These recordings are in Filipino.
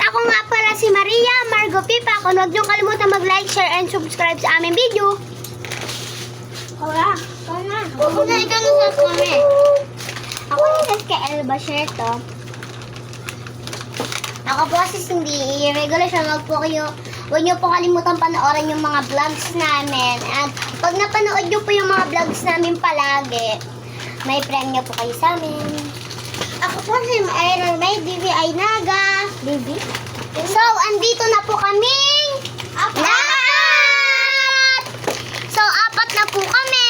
Ako nga pala si Maria Margo Pipa. Kung huwag niyong kalimutan mag-like, share, and subscribe sa aming video. Wala. Ikaw na sa kami. Ako ni kay Elba Share to. Ako po si Cindy. Regular siya. Huwag niyo po kalimutan panoorin yung mga vlogs namin. At pag napanood niyo po yung mga vlogs namin palagi, may premyo po kayo sa amin. Ako po si Iron May, DVI Naga. Baby? So, andito na po kaming lahat! So, 4 na po kami.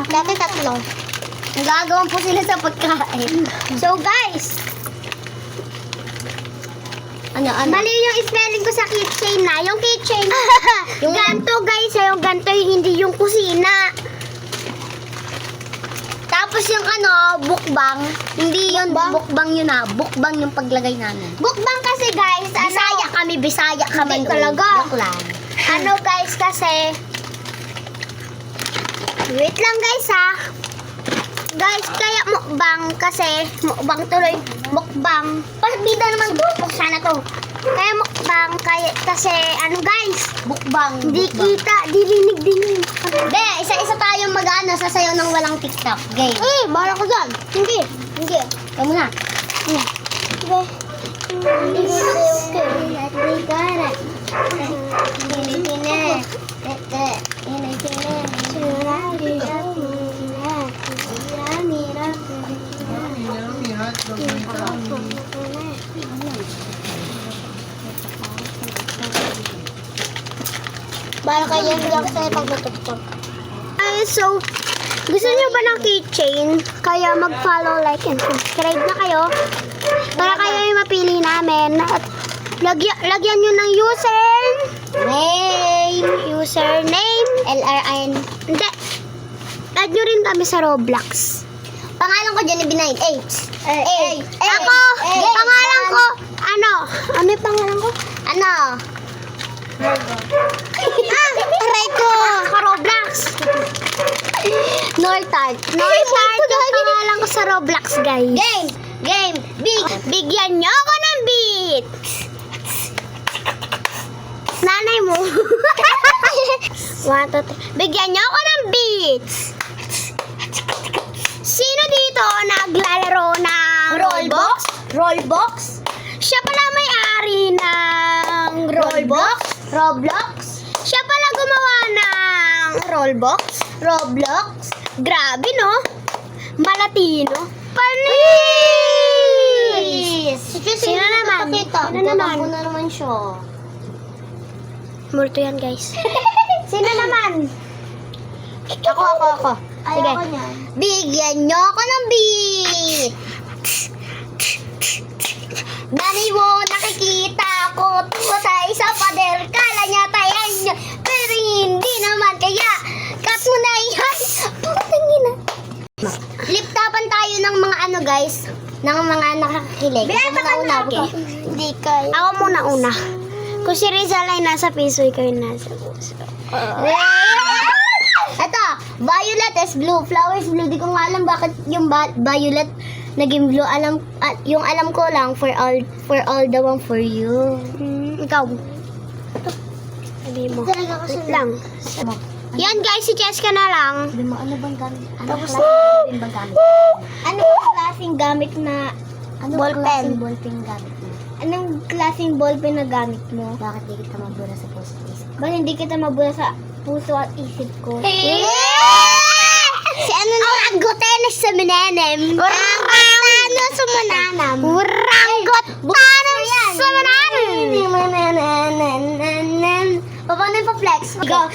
Dati 3. Nagagawan po sila sa pagkain. So, guys, mali yung spelling ko sa keychain na. Yung keychain, yung ganto guys, yung ganto hindi yung kusina. Tapos yung bukbang, hindi yun bukbang yun bukbang yung paglagay namin. Bukbang kasi guys, Bisaya kami talaga. Guys, kasi, wait lang guys Guys, kaya mukbang tuloy, mukbang. Pasbida naman to, sana to. Kaya mukbang, kasi guys, bukbang. Di kita, dilinig din. Be, isa-isa tayong sasayaw ng walang TikTok. Game. Bahala ko dyan. Hindi. Kamu na. Bala kayo yung sa'yo pag natutupag. So, gusto niyo ba ng keychain? Kaya mag-follow, like, and subscribe na kayo. Para kayo yung mapili namin. At lagyan nyo ng username, LRN. Hindi. Add nyo rin kami sa Roblox. Pangalan ko dyan, B98. Ako, pangalan ko, ano yung pangalan ko? Aray ko! Sa Roblox. Nortart yung pangalan ko sa Roblox, guys. Game! Bigyan nyo ako ng beats! Nanay mo. 1, 2, 3. Bigyan nyo ako ng beats! Sino dito naglalaro ng Roblox? Siya pala may-ari ng Roblox? Siya pala gumawa ng Roblox? Grabe, no? Malatino. Panis! Sino naman? Ako na naman siya. Multo yan, guys. Sino naman? Ako. Sige. Bigyan nyo ako ng beat! Dani mo, nakikita ko tuwa sa isa pader. Kala niya tayan niya, pero hindi naman. Kaya, cut mo na yan. Putangin na. Liptapan tayo ng mga guys. Ng mga nakakakilig. Hindi kayo. Ako muna una. Kung si Rizal ay nasa piso, ikaw yung nasa puso. Ito, violet is blue. Flowers blue. Di ko nga alam bakit yung violet naging blue. Yung alam ko lang, for all the one for you. Ikaw. Sabi mo. Wait lang. Yan guys, si Cheska na lang. Sabi mo, ano bang gamit? Anong klaseng gamit na ballpen? Ballpen gamit mo? Anong klaseng ballpen na gamit mo? Bakit di kita mabura sa puso at isip? Bakit hindi kita mabula sa puso at isip ko? Si ano na? Orangutan sa mananem. Orangutan sa mananam. Orangutan sa mananam. Paano yung pa-flex? Go.